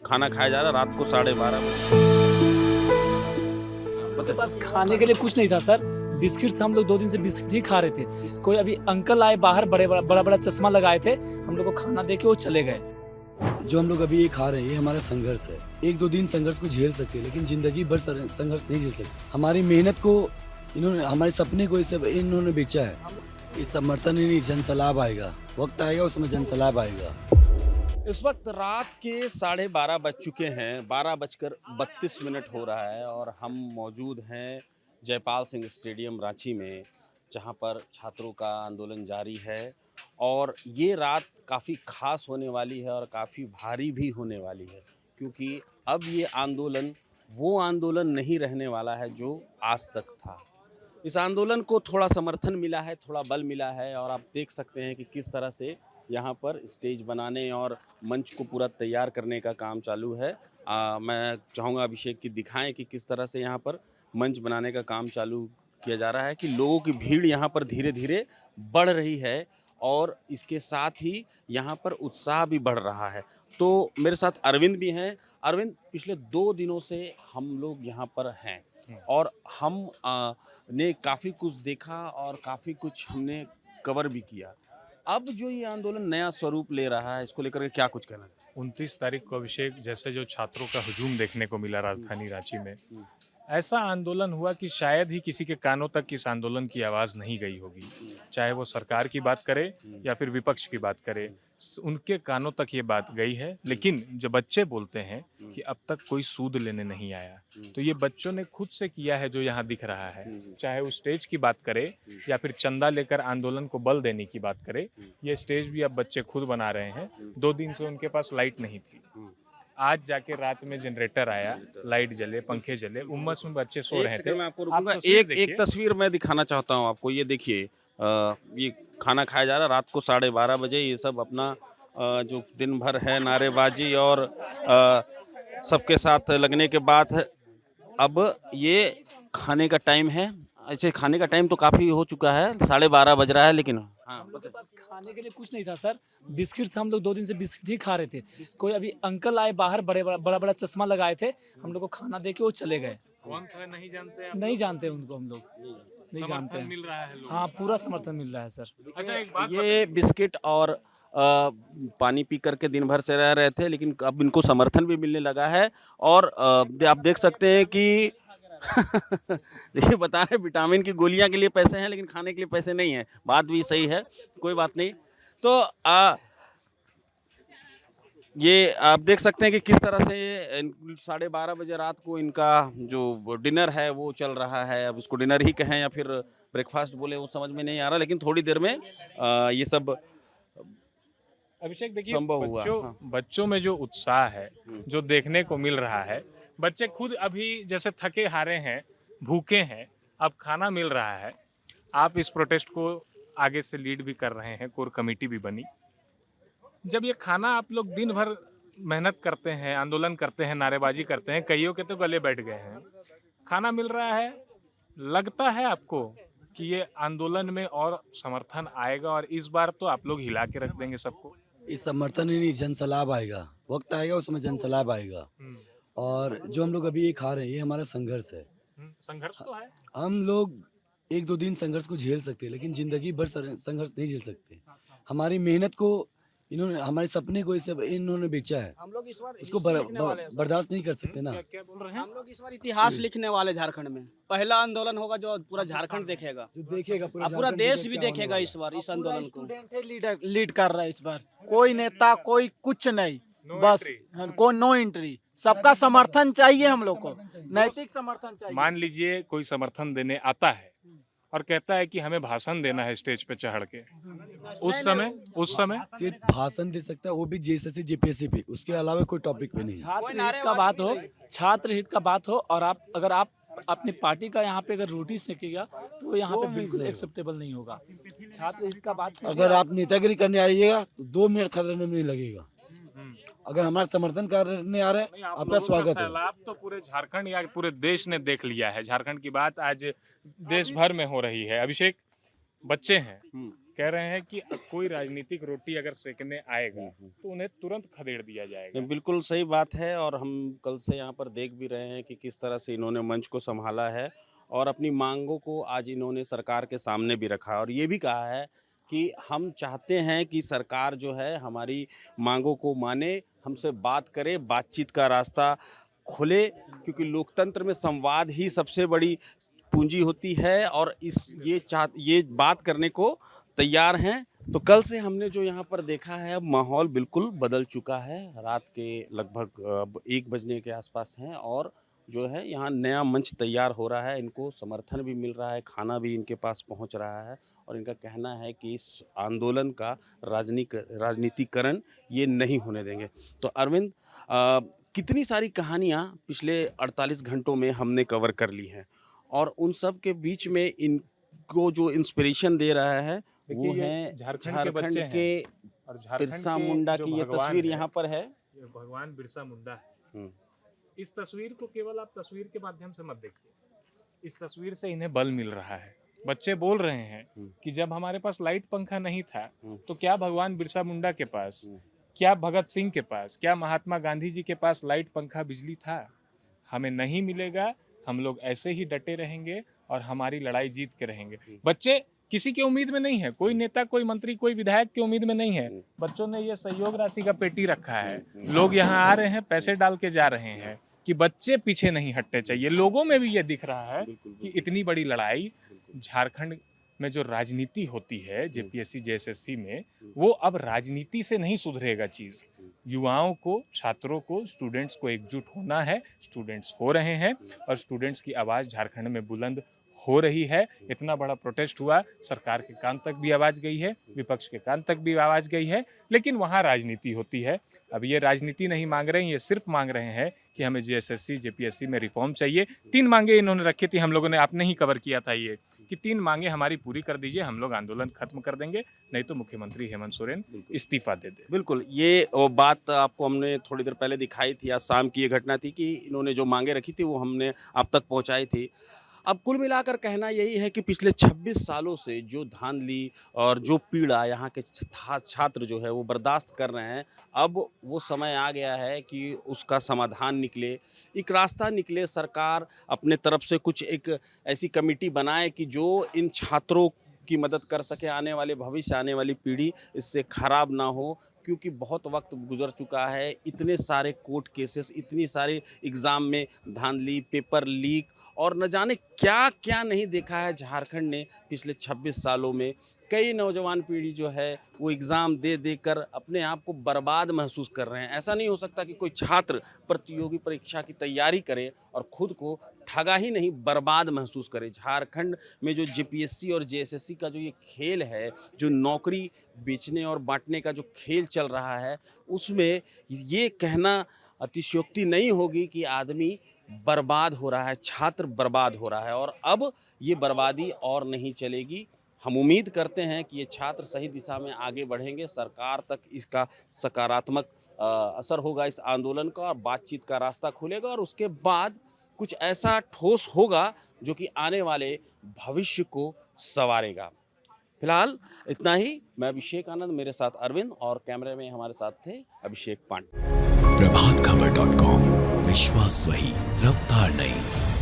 खाना खाया जा रहा है रात को 12:30 बजे। उनके पास खाने के लिए कुछ नहीं था सर। बिस्किट था, हम लोग 2 दिन से बिस्किट ही खा रहे थे। कोई अभी अंकल आए बाहर, बड़ा बड़ा चश्मा लगाए थे, हम लोग को खाना दे के वो चले गए। जो हम लोग अभी ये खा रहे हैं ये हमारा संघर्ष है। 1-2 दिन संघर्ष को झेल सकते हैं लेकिन जिंदगी भर संघर्ष नहीं झेल सकते। हमारी मेहनत को इन्होंने, हमारे सपने को इन्होंने बेचा है। इस समर्थन ही नहीं, जनसलाब आएगा, वक्त आएगा उसमें जनसलाब आएगा। इस वक्त रात के 12:30 बज चुके हैं, 12:32 हो रहा है और हम मौजूद हैं जयपाल सिंह स्टेडियम रांची में, जहां पर छात्रों का आंदोलन जारी है। और ये रात काफ़ी खास होने वाली है और काफ़ी भारी भी होने वाली है, क्योंकि अब ये आंदोलन वो आंदोलन नहीं रहने वाला है जो आज तक था। इस आंदोलन को थोड़ा समर्थन मिला है, थोड़ा बल मिला है और आप देख सकते हैं कि किस तरह से यहाँ पर स्टेज बनाने और मंच को पूरा तैयार करने का काम चालू है। मैं चाहूँगा अभिषेक कि दिखाएं कि किस तरह से यहाँ पर मंच बनाने का काम चालू किया जा रहा है, कि लोगों की भीड़ यहाँ पर धीरे धीरे बढ़ रही है और इसके साथ ही यहाँ पर उत्साह भी बढ़ रहा है। तो मेरे साथ अरविंद भी हैं। अरविंद, पिछले 2 दिनों से हम लोग यहाँ पर हैं और हम ने काफ़ी कुछ देखा और काफ़ी कुछ हमने कवर भी किया। अब जो ये आंदोलन नया स्वरूप ले रहा है, इसको लेकर के क्या कुछ कहना चाहिए? 29 तारीख को अभिषेक, जैसे जो छात्रों का हुजूम देखने को मिला राजधानी रांची में, हम्म। ऐसा आंदोलन हुआ कि शायद ही किसी के कानों तक इस आंदोलन की आवाज़ नहीं गई होगी। चाहे वो सरकार की बात करे या फिर विपक्ष की बात करे, उनके कानों तक ये बात गई है। लेकिन जब बच्चे बोलते हैं कि अब तक कोई सूद लेने नहीं आया, तो ये बच्चों ने खुद से किया है जो यहाँ दिख रहा है। चाहे वो स्टेज की बात करे या फिर चंदा लेकर आंदोलन को बल देने की बात करे, ये स्टेज भी अब बच्चे खुद बना रहे हैं। 2 दिन से उनके पास लाइट नहीं थी, आज जाके रात में जनरेटर आया, लाइट जले, पंखे जले, उमस में बच्चे सो रहे थे। मैं आपको आप रुकूंगा। तस्वीर एक देखिए। तस्वीर मैं दिखाना चाहता हूँ आपको। ये देखिए, ये खाना खाया जा रहा है रात को 12:30 बजे। ये सब अपना जो दिन भर है नारेबाजी और सबके साथ लगने के बाद अब ये खाने का टाइम है। ऐसे खाने का टाइम तो काफ़ी हो चुका है, 12:30 बज रहा है, लेकिन हम लोग के पास खाने के लिए कुछ नहीं था सर। बिस्किट था, हम लोग 2 दिन से बिस्किट ही खा रहे थे। कोई अभी अंकल आए बाहर, बड़ा बड़ा चश्मा लगाए थे, हम लोग को खाना दे के वो चले गए। कौन था नहीं जानते आप? नहीं जानते उनको, हम लोग नहीं जानते समर्थन हैं। मिल रहा है लोगों हाँ, पूरा समर्थन मिल रहा है सर। को। अच्छा, एक बात ये बिस्किट और पानी पी करके दिन भर से रह रहे थे, लेकिन अब इनको समर्थन भी मिलने लगा है। और आप देख सकते हैं कि देखिए, बता रहे विटामिन की गोलियां के लिए पैसे हैं लेकिन खाने के लिए पैसे नहीं हैं। बात भी सही है, कोई बात नहीं। तो ये आप देख सकते हैं कि किस तरह से 12:30 बजे रात को इनका जो डिनर है वो चल रहा है। अब इसको डिनर ही कहें या फिर ब्रेकफास्ट बोले, वो समझ में नहीं आ रहा, लेकिन थोड़ी देर में ये सब अभिषेक देखिए, संभव हुआ। हाँ। बच्चों में जो उत्साह है, जो देखने को मिल रहा है, बच्चे खुद अभी जैसे थके हारे हैं, भूखे हैं, अब खाना मिल रहा है। आप इस प्रोटेस्ट को आगे से लीड भी कर रहे हैं, कोर कमेटी भी बनी। जब ये खाना आप लोग दिन भर मेहनत करते हैं, आंदोलन करते हैं, नारेबाजी करते हैं, कईयों के तो गले बैठ गए हैं, खाना मिल रहा है, लगता है आपको कि ये आंदोलन में और समर्थन आएगा और इस बार तो आप लोग हिला के रख देंगे सबको? इस समर्थन ही नहीं, जनसलाब आएगा, वक्त आएगा उसमें जनसलाब आएगा। और जो हम लोग अभी ये खा रहे हैं ये हमारा संघर्ष है। संघर्ष तो है। हम लोग 1-2 दिन संघर्ष को झेल सकते हैं लेकिन जिंदगी भर संघर्ष नहीं झेल सकते। हमारी मेहनत को इन्होंने, हमारे सपने को इन्होंने बेचा है। हम लोग इस बार उसको हिस्ट्री लिखने वाले हैं सर। बर्दाश्त नहीं कर सकते ना। क्या बोल रहे हैं? हम लोग इस बार इतिहास लिखने वाले झारखंड में। पहला आंदोलन होगा जो पूरा झारखंड देखेगा, जो देखेगा अब पूरा झारखंड देश देखेगा भी क्या देखेगा होने इस बार इस आंदोलन को। स्टूडेंट ही लीड कर रहा है इस बार। कोई नेता, कोई कुछ नहीं, No बस entry। कोई नो एंट्री। सबका समर्थन चाहिए हम लोग को, नैतिक समर्थन चाहिए। मान लीजिए कोई समर्थन देने आता है और कहता है कि हमें भाषण देना है स्टेज पे चढ़ के, उस समय सिर्फ भाषण दे सकता है, वो भी जेएसएससी जेपीएससी पे, उसके अलावा कोई टॉपिक पे नहीं। छात्र हित का बात हो, छात्र हित का बात हो, और अगर आप अपनी पार्टी का यहाँ पे अगर रोटी सेकेगा तो वो यहाँ पे बिल्कुल एक्सेप्टेबल नहीं होगा। छात्र हित का बात कीजिए। अगर आप नेतागिरी करने आइएगा तो 2 मिनट खतरे में नहीं लगेगा। अगर हमारा समर्थन करने आ रहे हैं, आप आपका लोगों का स्वागत है। सैलाब तो पूरे झारखंड या पूरे देश ने देख लिया है। झारखंड की बात आज देश भर में हो रही है। अभिषेक, बच्चे हैं, कह रहे हैं कि कोई राजनीतिक रोटी अगर सेकने आएगा तो उन्हें तुरंत खदेड़ दिया जाएगा। नहीं, बिल्कुल सही बात है और हम कल से यहाँ पर देख भी रहे हैं कि किस तरह से इन्होंने मंच को संभाला है और अपनी मांगों को आज इन्होंने सरकार के सामने भी रखा और ये भी कहा है कि हम चाहते हैं कि सरकार जो है हमारी मांगों को माने, हमसे बात करे, बातचीत का रास्ता खुले, क्योंकि लोकतंत्र में संवाद ही सबसे बड़ी पूंजी होती है और ये बात करने को तैयार हैं। तो कल से हमने जो यहाँ पर देखा है, अब माहौल बिल्कुल बदल चुका है। रात के लगभग अब 1 बजने के आसपास हैं और जो है यहाँ नया मंच तैयार हो रहा है। इनको समर्थन भी मिल रहा है, खाना भी इनके पास पहुँच रहा है और इनका कहना है कि इस आंदोलन का राजनीतिकरण ये नहीं होने देंगे। तो अरविंद, कितनी सारी कहानियाँ पिछले 48 घंटों में हमने कवर कर ली हैं और उन सब के बीच में इनको जो इंस्पिरेशन दे रहा है वो है झारखंड के बच्चे हैं और झारखंड बिरसा के मुंडा जो की ये भगवान तस्वीर है, यहाँ पर है। ये भगवान बिरसा मुंडा है। हम्म। इस तस्वीर को केवल आप तस्वीर के माध्यम से मत देखिए, इस तस्वीर से इन्हें बल मिल रहा है। बच्चे बोल रहे हैं कि जब हमारे पास लाइट पंखा नहीं था तो क्या भगवान बिरसा मुंडा के पास, क्या भगत सिंह के पास, क्या महात्मा गांधी जी के पास लाइट पंखा बिजली था? हमें नहीं मिलेगा, हम लोग ऐसे ही डटे रहेंगे और हमारी लड़ाई जीत के रहेंगे। बच्चे किसी की उम्मीद में नहीं है, कोई नेता, कोई मंत्री, कोई विधायक की उम्मीद में नहीं है। बच्चों ने ये सहयोग राशि का पेटी रखा है, लोग यहाँ आ रहे हैं, पैसे डाल के जा रहे हैं कि बच्चे पीछे नहीं हटने चाहिए। लोगों में भी ये दिख रहा है कि इतनी बड़ी लड़ाई झारखंड में जो राजनीति होती है जेपीएससी जेएसएससी में, वो अब राजनीति से नहीं सुधरेगा चीज। युवाओं को, छात्रों को, स्टूडेंट्स को एकजुट होना है। स्टूडेंट्स हो रहे हैं और स्टूडेंट्स की आवाज झारखंड में बुलंद हो रही है। इतना बड़ा प्रोटेस्ट हुआ, सरकार के कान तक भी आवाज गई है, विपक्ष के कान तक भी आवाज गई है, लेकिन वहाँ राजनीति होती है। अब ये राजनीति नहीं मांग रहे हैं, ये सिर्फ मांग रहे हैं कि हमें जेएसएससी जेपीएससी में रिफॉर्म चाहिए। 3 मांगे इन्होंने रखी थी, हम लोगों ने, आपने ही कवर किया था ये, कि 3 मांगे हमारी पूरी कर दीजिए, हम लोग आंदोलन खत्म कर देंगे, नहीं तो मुख्यमंत्री हेमंत सोरेन इस्तीफा दे दे। बिल्कुल, ये बात आपको हमने थोड़ी देर पहले दिखाई थी। आज शाम की ये घटना थी कि इन्होंने जो मांगे रखी थी वो हमने आप तक पहुंचाई थी। अब कुल मिलाकर कहना यही है कि पिछले 26 सालों से जो धांधली और जो पीड़ा यहाँ के छात्र जो है वो बर्दाश्त कर रहे हैं, अब वो समय आ गया है कि उसका समाधान निकले, एक रास्ता निकले। सरकार अपने तरफ से कुछ एक ऐसी कमेटी बनाए कि जो इन छात्रों की मदद कर सके, आने वाले भविष्य, आने वाली पीढ़ी इससे खराब ना हो, क्योंकि बहुत वक्त गुजर चुका है। इतने सारे कोर्ट केसेस, इतनी सारे एग्ज़ाम में धांधली, पेपर लीक और न जाने क्या क्या नहीं देखा है झारखंड ने पिछले 26 सालों में। कई नौजवान पीढ़ी जो है वो एग्ज़ाम दे देकर अपने आप को बर्बाद महसूस कर रहे हैं। ऐसा नहीं हो सकता कि कोई छात्र प्रतियोगी परीक्षा की तैयारी करे और खुद को ठगा ही नहीं, बर्बाद महसूस करे। झारखंड में जो जेपीएससी और जेएसएससी का जो ये खेल है, जो नौकरी बेचने और बांटने का जो खेल चल रहा है, उसमें ये कहना अतिशयोक्ति नहीं होगी कि आदमी बर्बाद हो रहा है, छात्र बर्बाद हो रहा है और अब ये बर्बादी और नहीं चलेगी। हम उम्मीद करते हैं कि ये छात्र सही दिशा में आगे बढ़ेंगे, सरकार तक इसका सकारात्मक असर होगा इस आंदोलन का और बातचीत का रास्ता खुलेगा और उसके बाद कुछ ऐसा ठोस होगा जो कि आने वाले भविष्य को संवारेगा। फिलहाल इतना ही। मैं अभिषेक आनंद, मेरे साथ अरविंद और कैमरे में हमारे साथ थे अभिषेक पांडे। प्रभातखबर.com, विश्वास वही, रफ्तार नहीं।